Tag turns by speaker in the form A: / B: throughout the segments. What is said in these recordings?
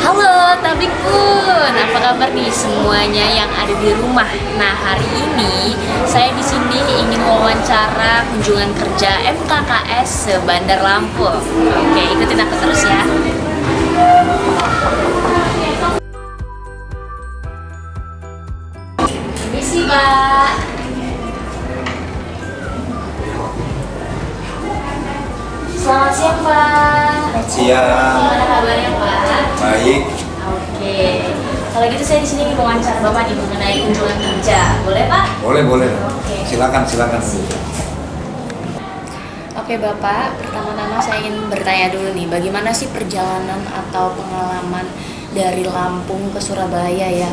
A: Halo Tabikun, apa kabar nih semuanya yang ada di rumah? Nah, hari ini saya di sini ingin wawancara kunjungan kerja MKKS se-Bandar Lampung. Oke, ikutin aku terus ya. Permisi, Pak. Selamat siang, Pak.
B: Selamat siang.
A: Gimana kabarnya, Pak?
B: Baik.
A: Oke. Kalau gitu saya di sini ingin wawancara Bapak nih mengenai kunjungan kerja. Boleh, Pak?
B: Boleh.
A: Oke.
B: Silakan.
A: Oke, Bapak, pertama-tama saya ingin bertanya dulu nih, bagaimana sih perjalanan atau pengalaman dari Lampung ke Surabaya ya?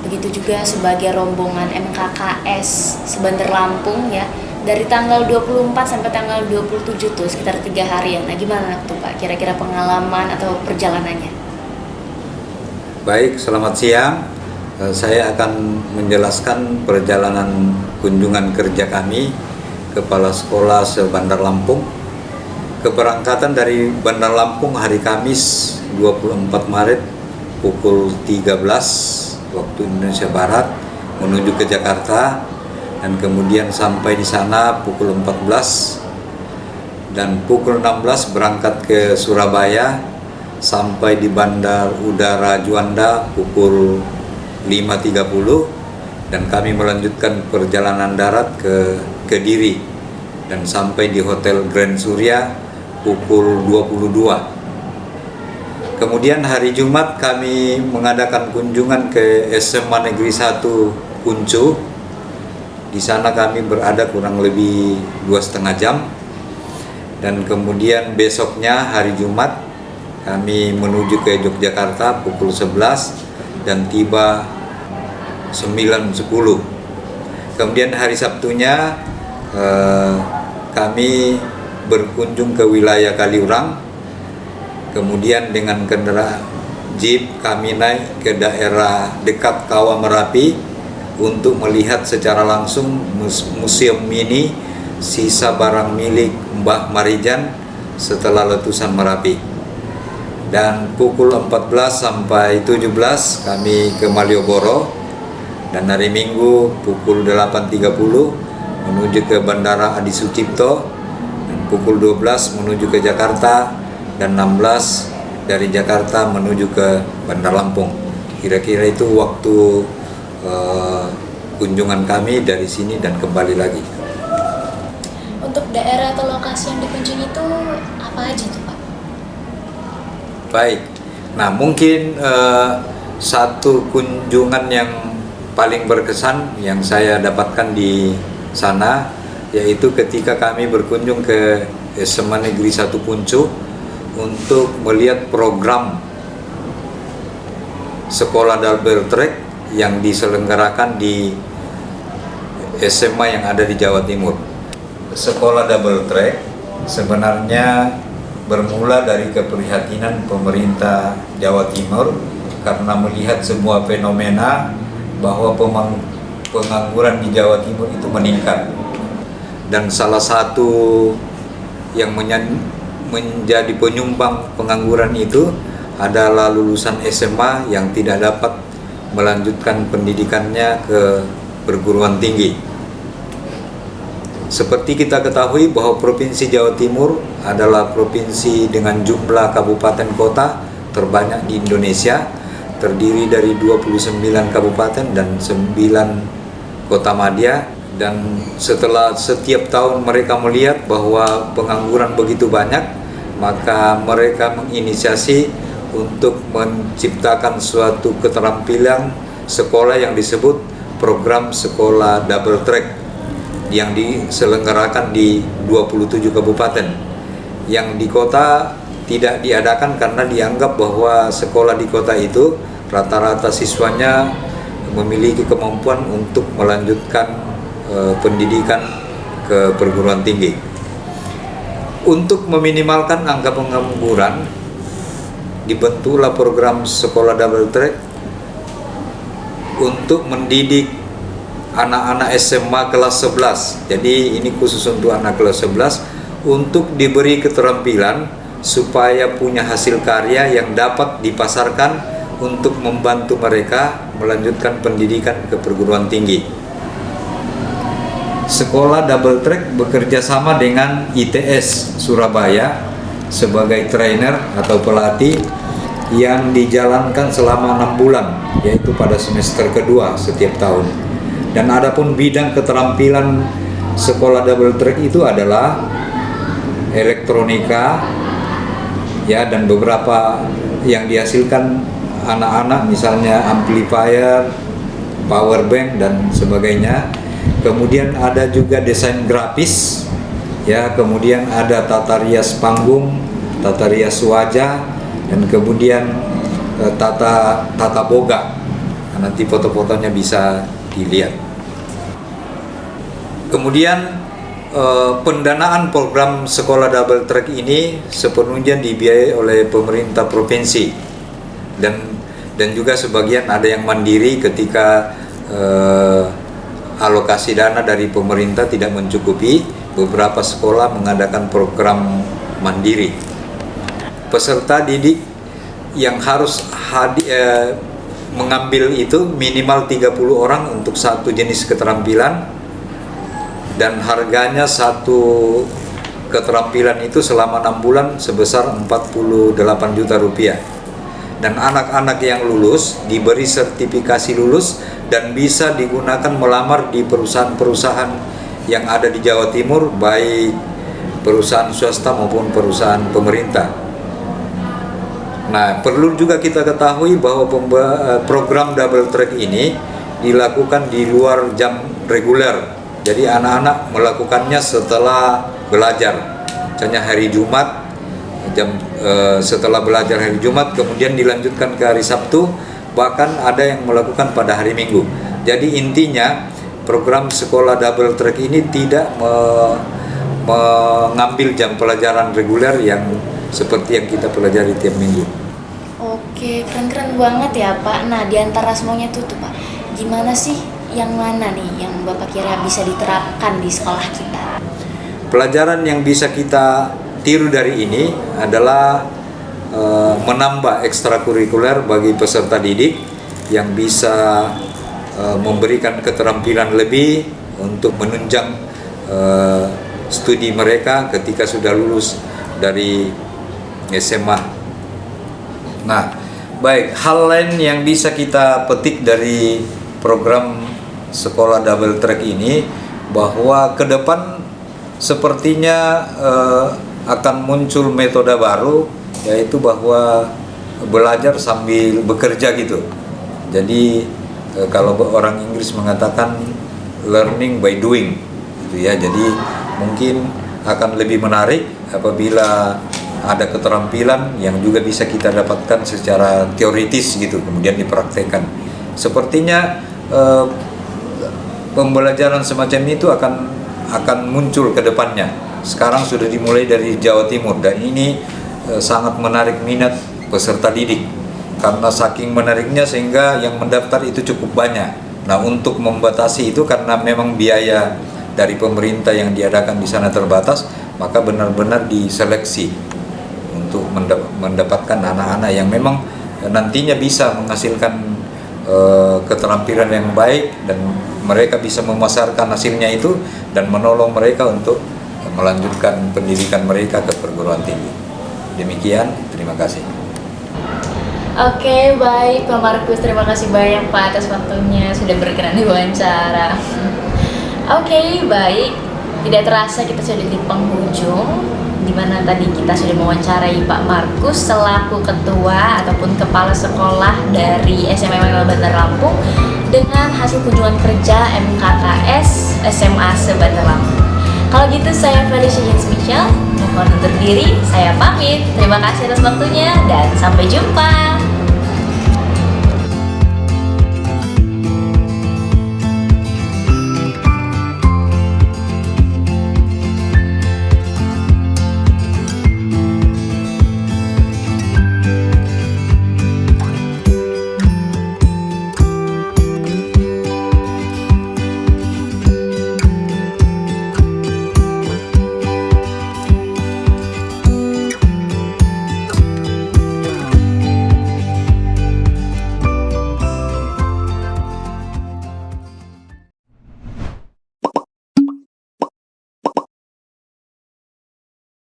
A: Begitu juga sebagai rombongan MKKS se-Bandar Lampung ya. Dari tanggal 24 sampai tanggal 27 tuh sekitar 3 harian. Nah, gimana tuh Pak kira-kira pengalaman atau perjalanannya?
B: Baik, selamat siang. Saya akan menjelaskan perjalanan kunjungan kerja kami Kepala Sekolah se-Bandar Lampung. Keberangkatan dari Bandar Lampung hari Kamis 24 Maret pukul 13 waktu Indonesia Barat menuju ke Jakarta, dan kemudian sampai di sana pukul 14 dan pukul 16 berangkat ke Surabaya, sampai di Bandar Udara Juanda pukul 5.30, dan kami melanjutkan perjalanan darat ke Kediri dan sampai di Hotel Grand Surya pukul 22. Kemudian hari Jumat kami mengadakan kunjungan ke SMA Negeri 1 Kuncu. Di sana kami berada kurang lebih 2,5 jam, dan kemudian besoknya hari Jumat kami menuju ke Yogyakarta pukul 11 dan tiba 9.10. Kemudian hari Sabtunya kami berkunjung ke wilayah Kaliurang, kemudian dengan kendaraan jeep kami naik ke daerah dekat Kawah Merapi untuk melihat secara langsung museum mini sisa barang milik Mbah Marijan setelah letusan Merapi. Dan pukul 14 sampai 17 kami ke Malioboro, dan hari Minggu pukul 8.30 menuju ke Bandara Adi Sucipto, dan pukul 12 menuju ke Jakarta, dan 16 dari Jakarta menuju ke Bandar Lampung. Kira-kira itu waktu kunjungan kami dari sini dan kembali lagi.
A: Untuk daerah atau lokasi yang dikunjungi itu apa aja tuh Pak?
B: Baik, nah mungkin satu kunjungan yang paling berkesan yang saya dapatkan di sana, yaitu ketika kami berkunjung ke SMA Negeri 1 Puncu untuk melihat program sekolah double track yang diselenggarakan di SMA yang ada di Jawa Timur. Sekolah double track sebenarnya bermula dari keprihatinan pemerintah Jawa Timur karena melihat sebuah fenomena bahwa pengangguran di Jawa Timur itu meningkat, dan salah satu yang menjadi penyumbang pengangguran itu adalah lulusan SMA yang tidak dapat melanjutkan pendidikannya ke perguruan tinggi. Seperti kita ketahui bahwa Provinsi Jawa Timur adalah provinsi dengan jumlah kabupaten kota terbanyak di Indonesia, terdiri dari 29 kabupaten dan 9 kota madya. Dan setelah setiap tahun mereka melihat bahwa pengangguran begitu banyak, maka mereka menginisiasi untuk menciptakan suatu keterampilan sekolah yang disebut program sekolah double track yang diselenggarakan di 27 kabupaten. Yang di kota tidak diadakan karena dianggap bahwa sekolah di kota itu rata-rata siswanya memiliki kemampuan untuk melanjutkan pendidikan ke perguruan tinggi. Untuk meminimalkan angka pengangguran, dibentuklah program sekolah double track untuk mendidik anak-anak SMA kelas 11. Jadi ini khusus untuk anak kelas 11 untuk diberi keterampilan supaya punya hasil karya yang dapat dipasarkan untuk membantu mereka melanjutkan pendidikan ke perguruan tinggi. Sekolah Double Track bekerja sama dengan ITS Surabaya sebagai trainer atau pelatih yang dijalankan selama 6 bulan, yaitu pada semester kedua setiap tahun. Dan adapun bidang keterampilan sekolah Double Track itu adalah elektronika, ya, dan beberapa yang dihasilkan anak-anak, misalnya amplifier, power bank dan sebagainya. Kemudian ada juga desain grafis, ya, kemudian ada tata rias panggung, tata rias wajah, dan kemudian tata boga. Nanti foto-fotonya bisa dilihat. Kemudian pendanaan program sekolah Double Track ini sepenuhnya dibiayai oleh pemerintah provinsi, dan juga sebagian ada yang mandiri ketika alokasi dana dari pemerintah tidak mencukupi. Beberapa sekolah mengadakan program mandiri. Peserta didik yang harus mengambil itu minimal 30 orang untuk satu jenis keterampilan, dan harganya satu keterampilan itu selama 6 bulan sebesar 48 juta rupiah. Dan anak-anak yang lulus diberi sertifikasi lulus dan bisa digunakan melamar di perusahaan-perusahaan yang ada di Jawa Timur, baik perusahaan swasta maupun perusahaan pemerintah. Nah, perlu juga kita ketahui bahwa program Double Track ini dilakukan di luar jam reguler. Jadi anak-anak melakukannya setelah belajar, misalnya hari Jumat, setelah belajar hari Jumat, kemudian dilanjutkan ke hari Sabtu, bahkan ada yang melakukan pada hari Minggu. Jadi intinya program sekolah Double Track ini tidak mengambil jam pelajaran reguler yang seperti yang kita pelajari tiap minggu.
A: Oke, keren-keren banget ya Pak. Nah, di antara semuanya tuh Pak, gimana sih yang mana nih yang Bapak kira bisa diterapkan di sekolah kita?
B: Pelajaran yang bisa kita tiru dari ini adalah menambah ekstrakurikuler bagi peserta didik yang bisa memberikan keterampilan lebih untuk menunjang studi mereka ketika sudah lulus dari SMA. Nah, baik, hal lain yang bisa kita petik dari program sekolah Double Track ini, bahwa ke depan sepertinya akan muncul metode baru, yaitu bahwa belajar sambil bekerja gitu. Jadi kalau orang Inggris mengatakan learning by doing gitu ya. Jadi mungkin akan lebih menarik apabila ada keterampilan yang juga bisa kita dapatkan secara teoritis gitu, kemudian dipraktekkan. Sepertinya pembelajaran semacam itu akan muncul ke depannya. Sekarang sudah dimulai dari Jawa Timur, dan ini sangat menarik minat peserta didik karena saking menariknya sehingga yang mendaftar itu cukup banyak. Nah, untuk membatasi itu karena memang biaya dari pemerintah yang diadakan di sana terbatas, maka benar-benar diseleksi untuk mendapatkan anak-anak yang memang nantinya bisa menghasilkan keterampilan yang baik, dan mereka bisa memasarkan hasilnya itu dan menolong mereka untuk melanjutkan pendidikan mereka ke perguruan tinggi. Demikian, terima kasih.
A: Oke, baik Pak Markus, terima kasih banyak Pak atas waktunya sudah berkenan diwawancara. Oke, baik. Tidak terasa kita sudah di penghujung, di mana tadi kita sudah mewawancarai Pak Markus selaku ketua ataupun kepala sekolah dari SMA Emanuel Bandar Lampung dengan hasil kunjungan kerja MKKS SMA Bandar Lampung. Kalau gitu saya Felicia Jens Michelle mohon undur diri, saya pamit. Terima kasih atas waktunya dan sampai jumpa.